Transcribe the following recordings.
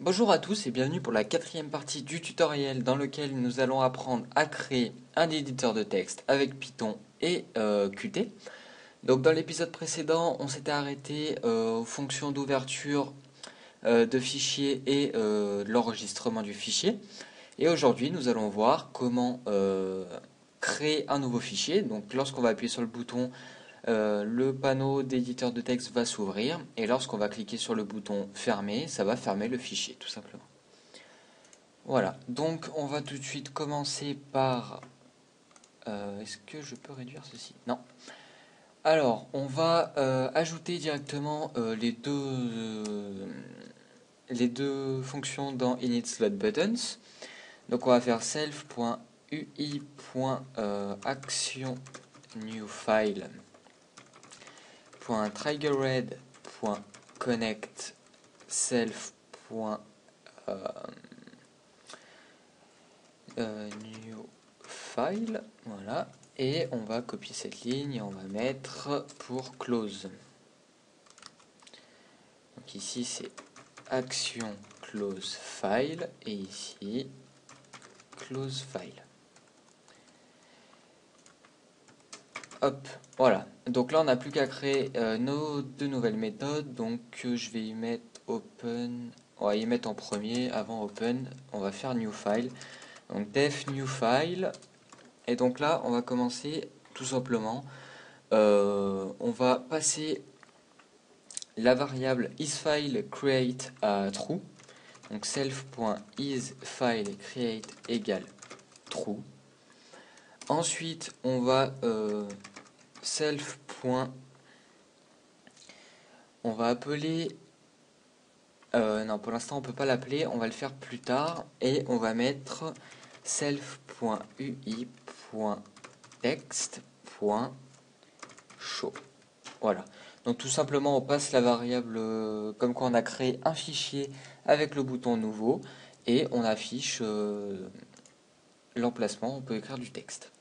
Bonjour à tous et bienvenue pour la quatrième partie du tutoriel dans lequel nous allons apprendre à créer un éditeur de texte avec Python et Qt. Donc dans l'épisode précédent, on s'était arrêté aux fonctions d'ouverture de fichiers et l'enregistrement du fichier. Et aujourd'hui, nous allons voir comment créer un nouveau fichier. Donc lorsqu'on va appuyer sur le bouton, le panneau d'éditeur de texte va s'ouvrir et lorsqu'on va cliquer sur le bouton fermer, ça va fermer le fichier tout simplement. Voilà, donc on va tout de suite commencer par... est-ce que je peux réduire ceci? Non. Alors, on va ajouter directement les deux fonctions dans init/slot_buttons. Donc on va faire self.ui.actionNewFile.triggerRed.connect self.new file, voilà, et on va copier cette ligne et on va mettre pour close. Donc ici c'est action close file et ici close file. Hop, voilà. Donc là on n'a plus qu'à créer nos deux nouvelles méthodes. Donc je vais y mettre open, on va y mettre en premier avant open. On va faire new file. Donc def new file. Et donc là on va commencer tout simplement. On va passer la variable isFileCreate à true. Donc self.isFileCreate égale true. Ensuite, on va on va appeler non, pour l'instant on peut pas l'appeler, on va le faire plus tard et on va mettre self.ui.text.show. Voilà. Donc tout simplement on passe la variable comme quoi on a créé un fichier avec le bouton nouveau et on affiche l'emplacement, on peut écrire du texte.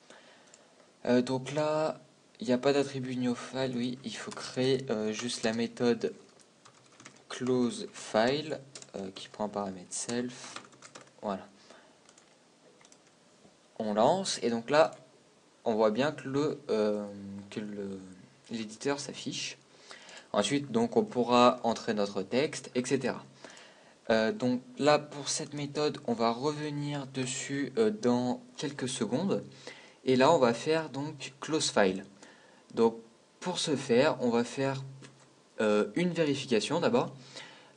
Donc là, il n'y a pas d'attribut newFile, oui, il faut créer juste la méthode closeFile qui prend un paramètre self. Voilà. On lance et donc là, on voit bien que l'éditeur s'affiche. Ensuite, donc on pourra entrer notre texte, etc. Donc là, pour cette méthode, on va revenir dessus dans quelques secondes. Et là, on va faire donc close file. Donc pour ce faire, on va faire une vérification d'abord.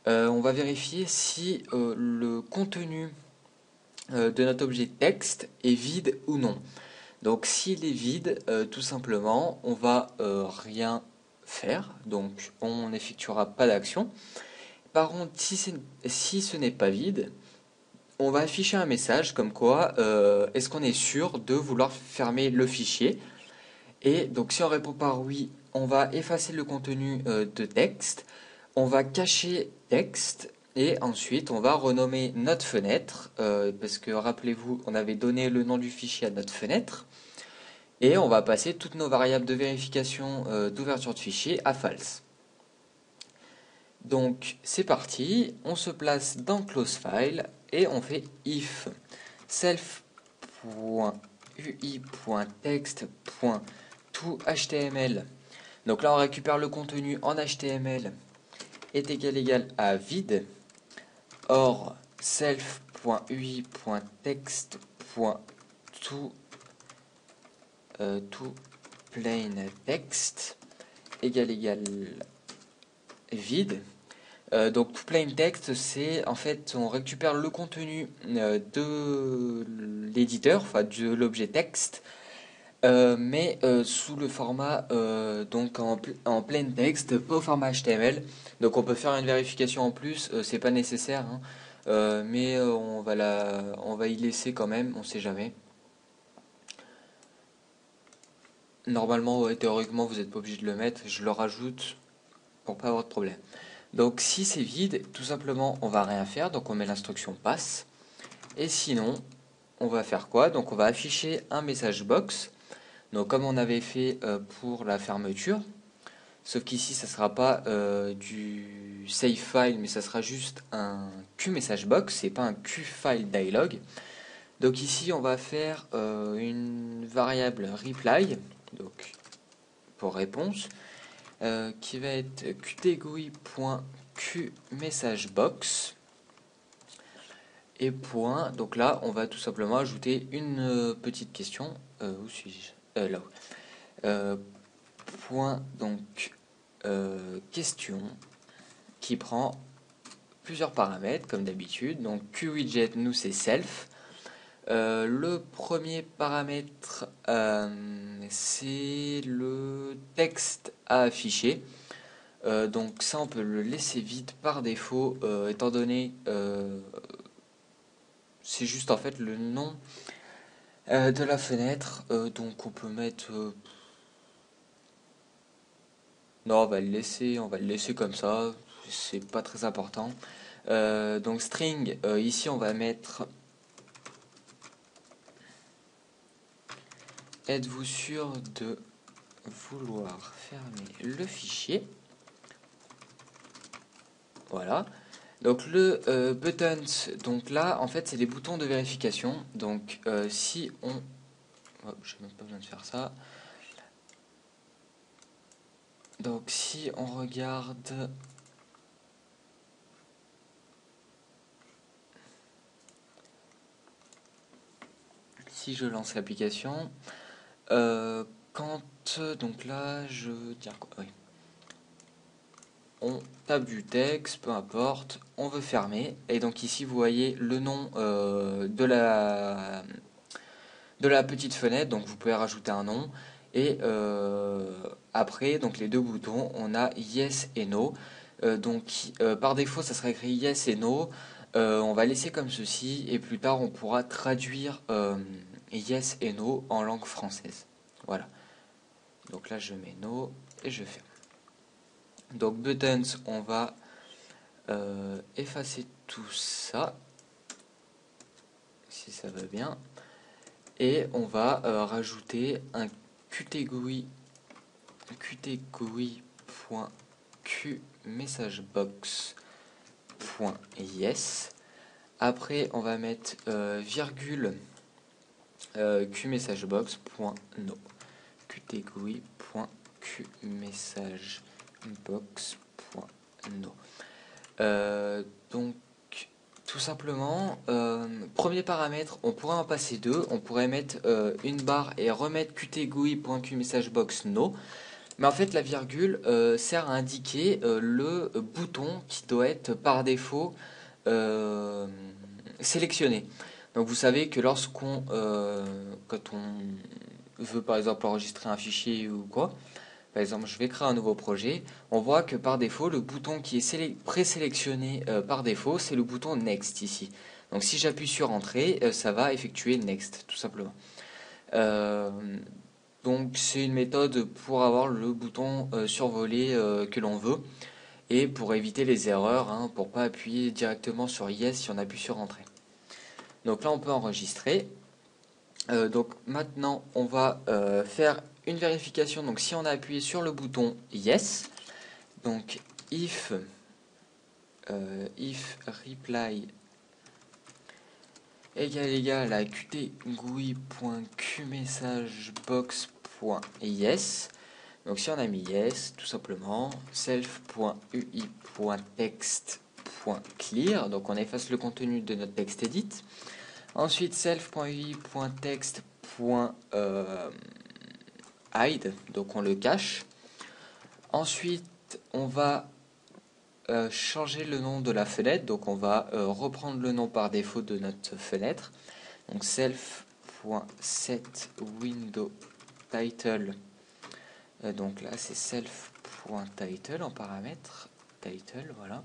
On va vérifier si le contenu de notre objet texte est vide ou non. Donc s'il est vide, tout simplement, on va rien faire. Donc on n'effectuera pas d'action. Par contre, si ce n'est pas vide, on va afficher un message comme quoi est-ce qu'on est sûr de vouloir fermer le fichier. Et donc si on répond par oui, on va effacer le contenu de texte, on va cacher texte et ensuite on va renommer notre fenêtre parce que rappelez-vous, on avait donné le nom du fichier à notre fenêtre et on va passer toutes nos variables de vérification d'ouverture de fichier à false. Donc c'est parti, on se place dans close file et on fait if self.ui.text.toHTML. Donc là on récupère le contenu en HTML est égal à vide. Or self.ui.text.toPlainText égal vide. Donc toPlainText, c'est en fait on récupère le contenu de l'éditeur, enfin de l'objet texte, mais sous le format donc en plain text, pas au format HTML. Donc on peut faire une vérification en plus, c'est pas nécessaire, hein, mais on va y laisser quand même, on sait jamais. Normalement, ouais, théoriquement, vous n'êtes pas obligé de le mettre, je le rajoute pour pas avoir de problème. Donc si c'est vide, tout simplement, on va rien faire, donc on met l'instruction passe. Et sinon, on va faire quoi? Donc on va afficher un message box. Donc comme on avait fait pour la fermeture, sauf qu'ici ça sera pas du save file, mais ça sera juste un QMessageBox, c'est pas un QFileDialog. Donc ici on va faire une variable reply, donc pour réponse, qui va être qtgui.QMessageBox et point. Donc là on va tout simplement ajouter une petite question. Où suis-je? Là-haut. Point donc question qui prend plusieurs paramètres comme d'habitude. Donc QWidget, nous c'est self. Le premier paramètre c'est le texte à afficher. Donc ça on peut le laisser vide par défaut étant donné c'est juste en fait le nom de la fenêtre. Donc on peut mettre non, on va le laisser comme ça, c'est pas très important. Donc string, ici on va mettre êtes-vous sûr de vouloir fermer le fichier? Voilà. Donc le buttons, donc là en fait c'est des boutons de vérification. Donc si on... Oh, j'ai même pas besoin de faire ça. Donc si on regarde... Si je lance l'application, quand... Donc là, je veux dire quoi? Oui. On tape du texte, peu importe, on veut fermer. Et donc ici, vous voyez le nom de la petite fenêtre. Donc vous pouvez rajouter un nom. Et après, donc les deux boutons, on a Yes et No. Par défaut, ça serait écrit Yes et No. On va laisser comme ceci. Et plus tard, on pourra traduire Yes et No en langue française. Voilà. Donc là, je mets No et je ferme. Donc buttons, on va effacer tout ça, si ça va bien, et on va rajouter un qtgui.qmessageBox.yes. Après, on va mettre virgule qmessagebox.no. qtgui.qmessageBox.no. Donc tout simplement, premier paramètre, on pourrait en passer deux. On pourrait mettre une barre et remettre qtgui.qmessagebox no. Mais en fait, la virgule sert à indiquer le bouton qui doit être par défaut sélectionné. Donc vous savez que lorsqu'on, quand on veut par exemple enregistrer un fichier ou quoi, par exemple, je vais créer un nouveau projet. On voit que par défaut, le bouton qui est présélectionné par défaut, c'est le bouton Next ici. Donc si j'appuie sur Entrée, ça va effectuer Next, tout simplement. Donc c'est une méthode pour avoir le bouton survolé que l'on veut et pour éviter les erreurs, hein, pour pas appuyer directement sur Yes si on appuie sur Entrée. Donc là, on peut enregistrer. Donc maintenant, on va faire une vérification. Donc si on a appuyé sur le bouton Yes, donc if reply égale à qtgui.qmessagebox.yes. Donc si on a mis yes, tout simplement, self.ui.text.clear, donc on efface le contenu de notre texte edit. Ensuite self.ui.text.hide, donc on le cache. Ensuite on va changer le nom de la fenêtre, donc on va reprendre le nom par défaut de notre fenêtre. Donc self.setWindowTitle, donc là c'est self.title en paramètre title, voilà.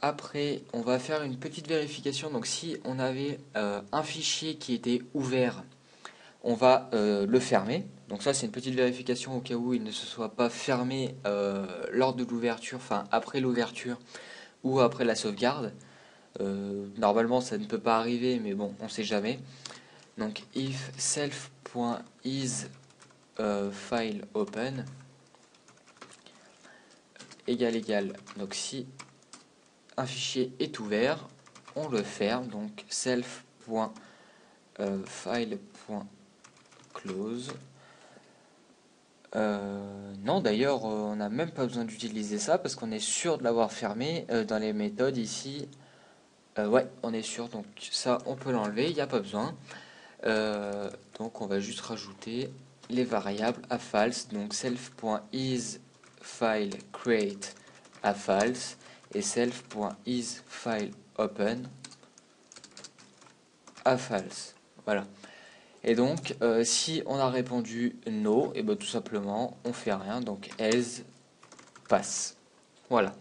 Après, on va faire une petite vérification. Donc, si on avait un fichier qui était ouvert, on va le fermer. Donc ça, c'est une petite vérification au cas où il ne se soit pas fermé lors de l'ouverture, enfin après l'ouverture ou après la sauvegarde. Normalement, ça ne peut pas arriver, mais bon, on ne sait jamais. Donc, if self.isFileOpen égale. Donc, si un fichier est ouvert, on le ferme, donc self.file.close. Non, d'ailleurs, on n'a même pas besoin d'utiliser ça parce qu'on est sûr de l'avoir fermé dans les méthodes ici. Ouais, on est sûr, donc ça, on peut l'enlever, il n'y a pas besoin. Donc, on va juste rajouter les variables à false, donc self.isFileCreate à false et self.isFileOpen à false. Voilà. Et donc, si on a répondu no, et ben tout simplement, on fait rien. Donc, else passe. Voilà.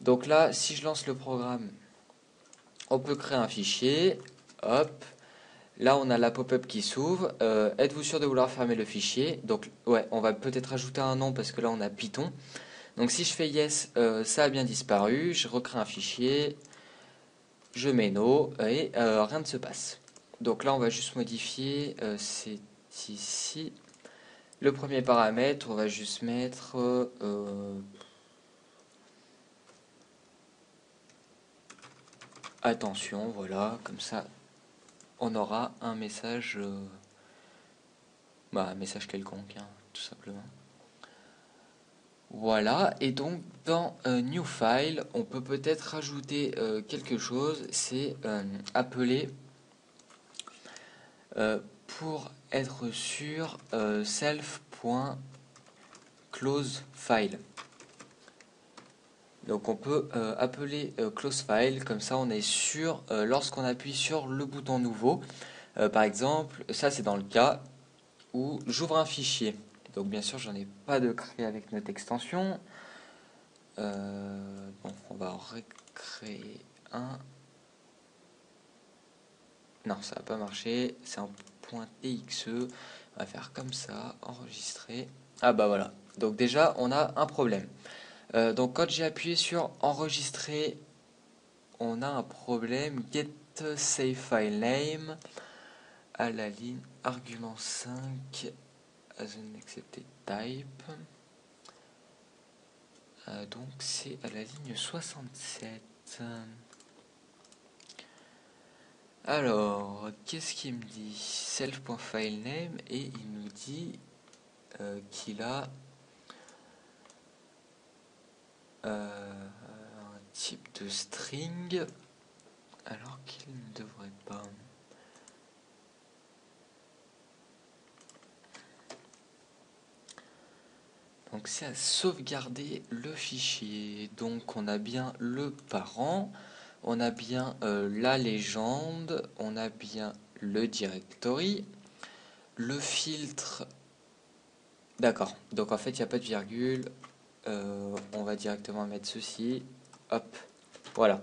Donc là, si je lance le programme, on peut créer un fichier. Hop. Là, on a la pop-up qui s'ouvre. Êtes-vous sûr de vouloir fermer le fichier? Donc, ouais, on va peut-être ajouter un nom parce que là, on a Python. Donc, si je fais yes, ça a bien disparu. Je recrée un fichier. Je mets no et rien ne se passe. Donc là, on va juste modifier. C'est ici. Le premier paramètre, on va juste mettre attention, voilà, comme ça on aura un message, un message quelconque, hein, tout simplement. Voilà, et donc dans New File, on peut peut-être rajouter quelque chose, c'est appeler pour être sûr self.closefile. Donc on peut appeler close file, comme ça on est sûr lorsqu'on appuie sur le bouton nouveau. Par exemple, ça c'est dans le cas où j'ouvre un fichier. Donc bien sûr j'en ai pas de créer avec notre extension. Bon, on va en recréer un. Non, ça va pas marcher. C'est un .txe. On va faire comme ça, enregistrer. Ah bah voilà. Donc déjà on a un problème. Donc quand j'ai appuyé sur enregistrer, on a un problème. Get save file name à la ligne argument 5 as an accepted type. Donc c'est à la ligne 67. Alors, qu'est-ce qu'il me dit? Self.filename et il nous dit qu'il a un type de string alors qu'il ne devrait pas. Donc c'est à sauvegarder le fichier. Donc on a bien le parent, on a bien la légende, on a bien le directory, le filtre. D'accord, donc en fait il n'y a pas de virgule. On va directement mettre ceci. Hop, voilà.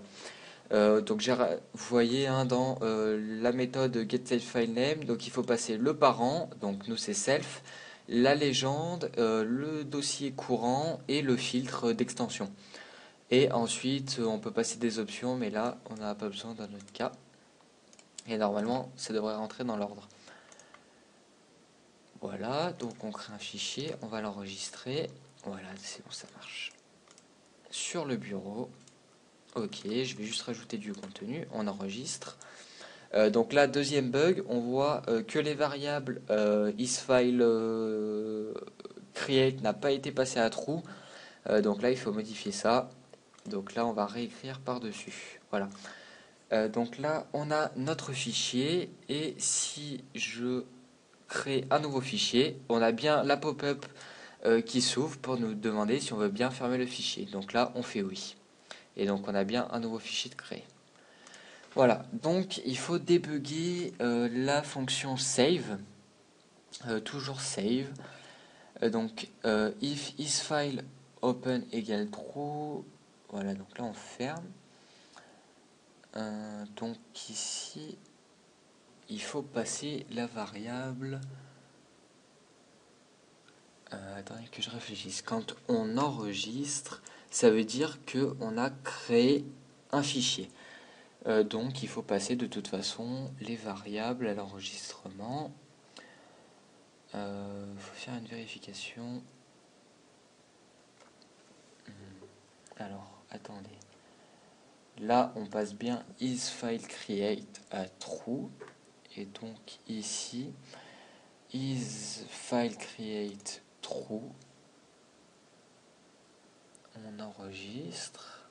Donc vous voyez hein, dans la méthode getSaveFileName, donc il faut passer le parent, donc nous c'est self, la légende, le dossier courant et le filtre d'extension. Et ensuite on peut passer des options, mais là on n'a pas besoin dans notre cas. Et normalement ça devrait rentrer dans l'ordre. Voilà, donc on crée un fichier, on va l'enregistrer. Voilà, c'est bon, ça marche. Sur le bureau. Ok, je vais juste rajouter du contenu, on enregistre. Donc là, deuxième bug, on voit que les variables isFile create n'a pas été passé à true. Donc là, il faut modifier ça. Donc là, on va réécrire par-dessus. Voilà. Donc là, on a notre fichier. Et si je crée un nouveau fichier, on a bien la pop-up qui s'ouvre pour nous demander si on veut bien fermer le fichier. Donc là, on fait oui. Et donc on a bien un nouveau fichier de créer. Voilà, donc il faut débugger la fonction save, toujours save. Donc if isFile open égale true, voilà, donc là on ferme. Donc ici, il faut passer la variable. Attendez que je réfléchisse. Quand on enregistre, ça veut dire que on a créé un fichier. Donc il faut passer de toute façon les variables à l'enregistrement. Il faut faire une vérification. Alors, attendez. là on passe bien isFileCreate à true, et donc ici isFileCreate true, on enregistre,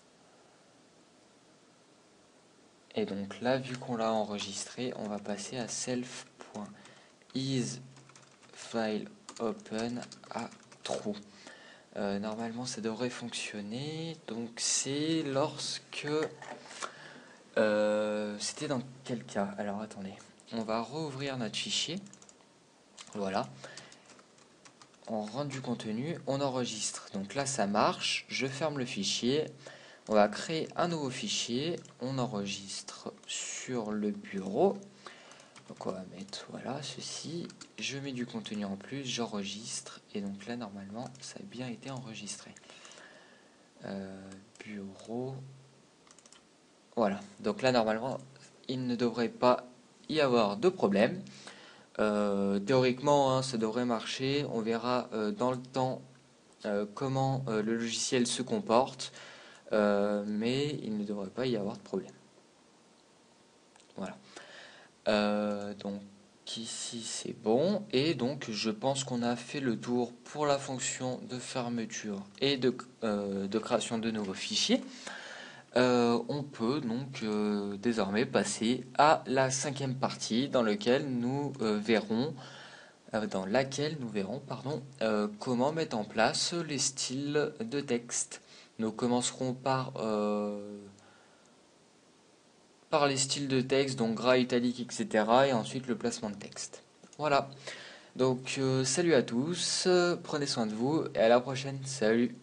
et donc là vu qu'on l'a enregistré, on va passer à self.isFileOpen à true. Normalement ça devrait fonctionner, donc c'est lorsque c'était dans quel cas? Alors attendez, on va rouvrir notre fichier, voilà, on rentre du contenu, on enregistre, donc là ça marche, je ferme le fichier, on va créer un nouveau fichier, on enregistre sur le bureau, donc on va mettre, voilà, ceci, je mets du contenu en plus, j'enregistre, et donc là normalement ça a bien été enregistré. Bureau, voilà, donc là normalement il ne devrait pas y avoir de problème. Théoriquement hein, ça devrait marcher, on verra dans le temps comment le logiciel se comporte, mais il ne devrait pas y avoir de problème. Voilà. Donc ici c'est bon, et donc je pense qu'on a fait le tour pour la fonction de fermeture et de création de nouveaux fichiers. On peut donc désormais passer à la cinquième partie dans laquelle nous verrons comment mettre en place les styles de texte. Nous commencerons par les styles de texte, donc gras, italique, etc. et ensuite le placement de texte. Voilà. Donc salut à tous, prenez soin de vous et à la prochaine. Salut!